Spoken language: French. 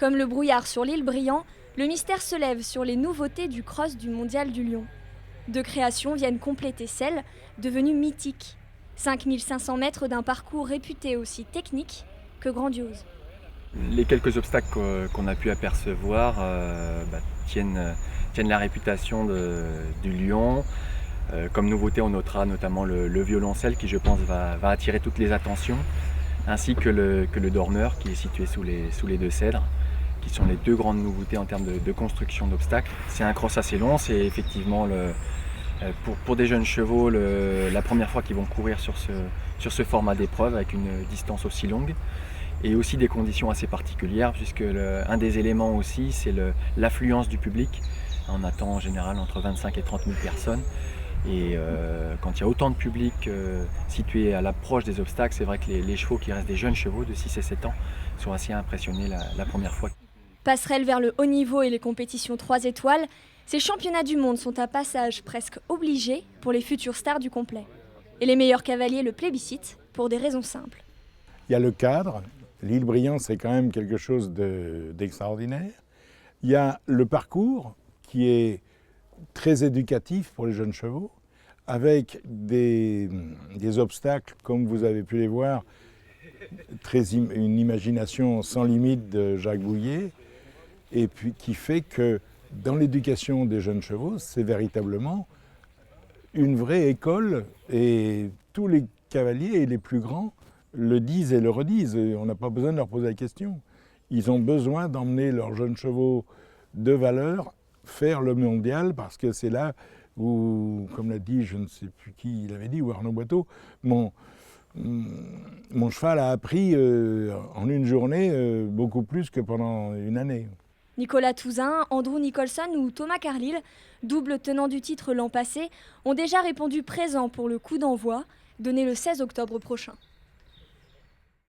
Comme le brouillard sur l'île Briand, le mystère se lève sur les nouveautés du cross du Mondial du Lion. Deux créations viennent compléter celles devenues mythiques. 5500 mètres d'un parcours réputé aussi technique que grandiose. Les quelques obstacles qu'on a pu apercevoir tiennent la réputation du Lion. Comme nouveauté, on notera notamment le violoncelle qui, je pense, va attirer toutes les attentions, ainsi que le dormeur qui est situé sous les deux cèdres, qui sont les deux grandes nouveautés en termes de construction d'obstacles. C'est un cross assez long, c'est effectivement pour des jeunes chevaux la première fois qu'ils vont courir sur ce format d'épreuve avec une distance aussi longue. Et aussi des conditions assez particulières, puisque un des éléments aussi, c'est l'affluence du public. On attend en général entre 25 et 30 000 personnes. Et quand il y a autant de public situé à l'approche des obstacles, c'est vrai que les chevaux qui restent des jeunes chevaux de 6 et 7 ans sont assez impressionnés la première fois. Passerelle vers le haut niveau et les compétitions 3 étoiles, ces championnats du monde sont un passage presque obligé pour les futures stars du complet. Et les meilleurs cavaliers le plébiscitent pour des raisons simples. Il y a le cadre. L'île Briand, c'est quand même quelque chose d'extraordinaire. Il y a le parcours qui est très éducatif pour les jeunes chevaux, avec des obstacles, comme vous avez pu les voir, une imagination sans limite de Jacques Bouillet, et puis qui fait que dans l'éducation des jeunes chevaux, c'est véritablement une vraie école, et tous les cavaliers et les plus grands le disent et le redisent, on n'a pas besoin de leur poser la question. Ils ont besoin d'emmener leurs jeunes chevaux de valeur faire le mondial, parce que c'est là où, comme l'a dit, je ne sais plus qui l'avait dit, ou Arnaud Boiteau, mon cheval a appris en une journée beaucoup plus que pendant une année. Nicolas Touzin, Andrew Nicholson ou Thomas Carlyle, double tenant du titre l'an passé, ont déjà répondu présent pour le coup d'envoi, donné le 16 octobre prochain.